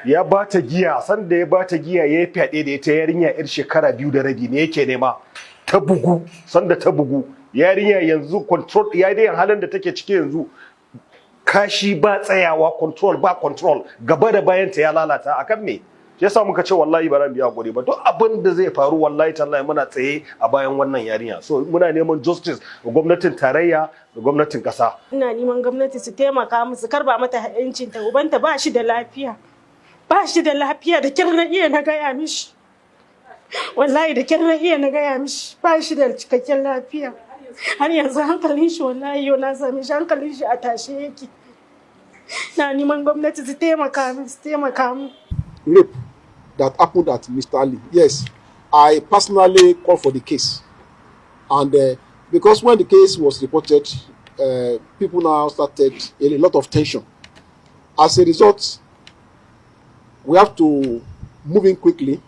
ya bata giya, sanda ya bata giya ya yi fyaɗe da ita yarinya yar shekara 2.5 ne yake nema ta bugu. Sanda ta bugu yarinya yanzu control ya dai halin da take ciki yanzu, kashi ba tsayawa, control ba control, gaba da bayanta ya lalata. Akan me yasa muka ce wallahi ba ran biya hakuri ba, duk abin da zai faru wallahi tallahi muna tsaye a bayan wannan yarinya. So muna neman justice ga gwamnatin tarayya da gwamnatin kasa. Ina neman gwamnati su taimaka musu, karba mata yancin ta. Ubanta ba shi da lafiya, ba shi da lafiya, da kyar na iya na gaya mishi, wallahi da kyar na iya na gaya mishi ba shi da cikakken lafiya. Har yanzu hankalin shi wallahi yau na same shi hankalin shi a tashe yake. Na neman gwamnati su taimaka min, su taimaka min. Rape that happened at Mr. Ali. Yes, I personally called for the case, and because when the case was reported, people now started a lot of tension. As a result, we have to move in quickly,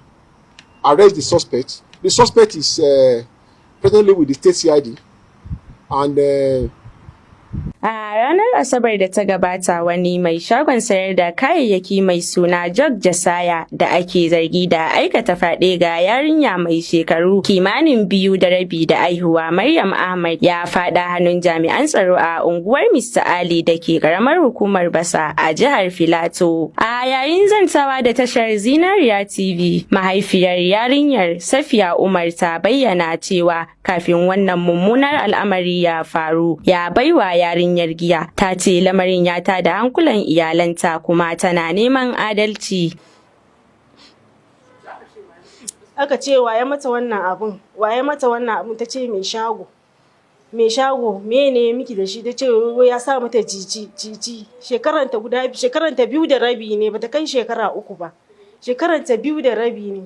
arrest the suspect. The suspect is presently with the state CID, and A ranar Asabar da ta gabata, wani mai shagon sayar da kayayyaki mai suna Jog Jasaya da ake zargi da aikata fyaɗe ga yarinya mai shekaru kimanin 2.5 da aihuwa Maryam Ahmad ya faɗa hannun jami'an tsaro a unguwar Mr. Ali da ke karamar hukumar Basa a jihar Filato. A yayin zantawa da tashar Zinariya TV, mahaifiyar yarinyar Safiya Umar ta bayyana cewa kafin wannan mummunar al'amari ya faru, ya baiwa yarinyar giya. Ta ce lamarin ya tada hankulan iyalanta kuma tana neman adalci. Aka ce waye mata wannan abun, waye mata wannan abun, ta ce mai shago. Mai shago mene miki da shi? Ta ce ya sa mata jiji. Shekaranta 2.5 ne, bata kai shekara 3 ba. Shekaranta 2.5 ne.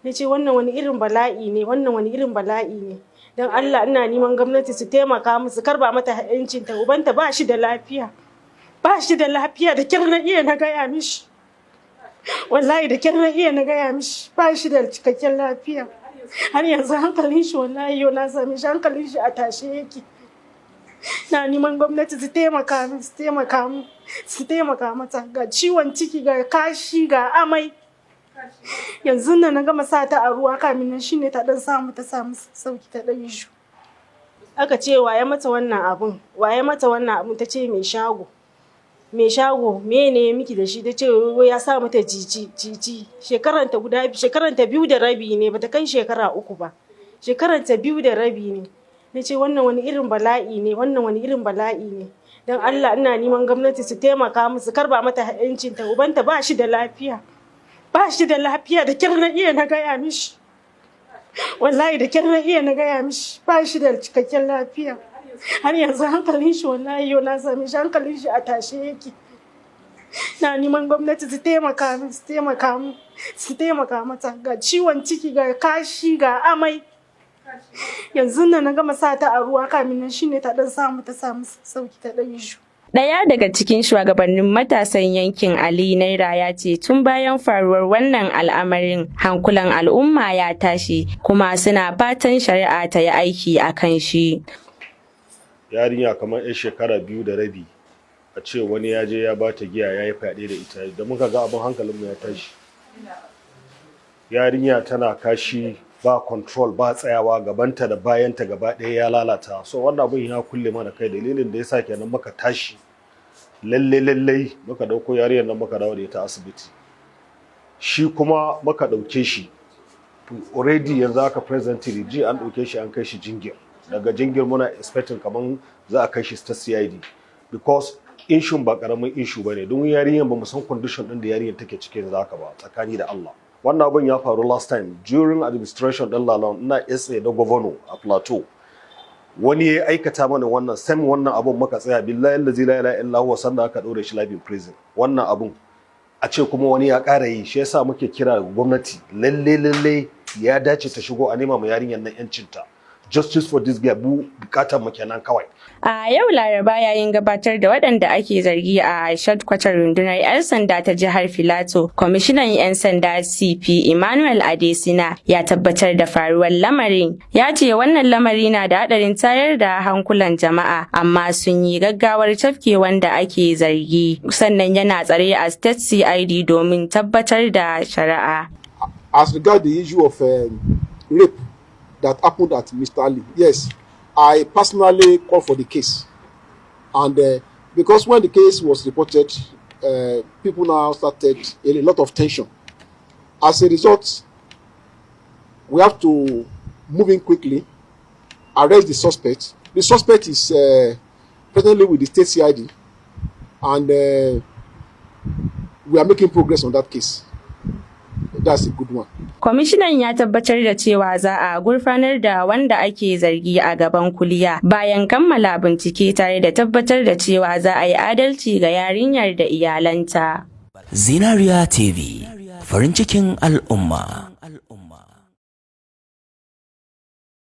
Na ce wannan wani irin bala'i ne, wannan wani irin bala'i ne. Don Allah ina neman gwamnati su taimaka musu, karba mata yancin ta. Ubanta ba shi da lafiya, ba shi da lafiya, da kyar na iya na gaya mishi, wallahi da kyar na iya na gaya mishi ba shi da cikakken lafiya. Har yanzu hankalin shi wallahi yau na same shi hankalin shi a tashe yake. Na neman gwamnati su taimaka min, su taimaka min, su taimaka mata. Ga ciwon ciki, ga kashi, ga amai. Yanzu na gama sa ta a ruwa, kamin nan shine ta dan samu sauki, ta dan yi. Aka ce waye mata wannan abun, waye mata wannan abun? Ta ce mai shago. Mai shago mene miki da shi? Ta ce ya sa mata jiji. Shekaranta 2.5 ne, bata kai shekara 3 ba. Shekaranta 2.5 ne. Na ce wannan wani irin bala'i ne, wannan wani irin bala'i ne. Don Allah ina neman gwamnati su taimaka musu, karba mata yancin ta. Ubanta ba shi da lafiya, ba shi da lafiya, da kyar na iya na gaya mishi, wallahi da kyar na iya na gaya mishi ba shi da cikakken lafiya. Har yanzu hankalin shi wallahi yau na same shi hankalin shi a tashe yake. Na neman gwamnati su taimaka min, su taimaka min, su taimaka mata. Ga ciwon ciki, ga kashi, ga amai. Yanzu na gama sa ta a ruwa, kamin nan shine ta dan samu sauki, ta dan yi. Ɗaya daga cikin shugabannin matasan yankin Ali Naira ya ce tun bayan faruwar wannan al'amarin hankulan al'umma ya tashi, kuma suna fatan shari'a ta yi aiki a kan shi. Yarinya kamar 'yan shekara 2.5 a ce wani ya je ya bata giya ya yi fyaɗe da ita, da muka ga abin hankalinmu ya tashi. Yarinya tana kashi ba control, ba tsayawa, gabanta da bayanta gaba ɗaya ya lalata. So wannan abin ya kulle mana kai, dalilin da yasa kenan muka tashi lalle muka dauko yariyar nan muka dawo da ita asibiti. Shi kuma muka dauke shi already, yanzu aka presently ji an dauke shi an kai shi jingir. Daga jingir muna expecting kaman za a kai shi ta CID, because issue ba karamin issue bane, don yarinyar ba mu san condition din da yarinyar take ciki yanzu haka ba, tsakani da Allah. Wannan abin ya faru last time during administration din Lalon, ina SA da governor a Plateau. Wani ya aikata mana wannan same wannan abun, muka tsaya billahi allazi la ilaha illa huwa, sanda aka daure shi live in prison. Wannan abun a ce kuma wani ya ƙara yi, shi yasa muke kira gwamnati lalle ya dace ta shigo a nema ma yarinyar nan yancinta. justice for this girl, mu bukatar mu kenan kawai. A yau Laraba yayin gabatar da waɗanda ake zargi a shadkwatar rundunar 'yan sanda ta jihar Filato, kwamishinan 'yan sanda CP Emmanuel Adesina ya tabbatar da faruwar lamarin. Ya ce wannan lamari na da haɗarin tayar da hankulan jama'a, amma sun yi gaggawar cafke wanda ake zargi, sannan yana tsare a State CID domin tabbatar da shari'a. As regards the issue of rape that happened at Mr. Ali, yes, I personally called for the case, and because when the case was reported, people now started a lot of tension. As a result, we have to move in quickly, arrest the suspect. The suspect is presently with the State CID, and we are making progress on that case. That's a good one. Kwamishinan ya tabbatar da cewa za a gurfanar da wanda ake zargi a gaban kuliya bayan kammala bincike tare da tabbatar da cewa za a yi adalci ga yarinyar da iyalanta. Zinariya TV, farin cikin al'umma.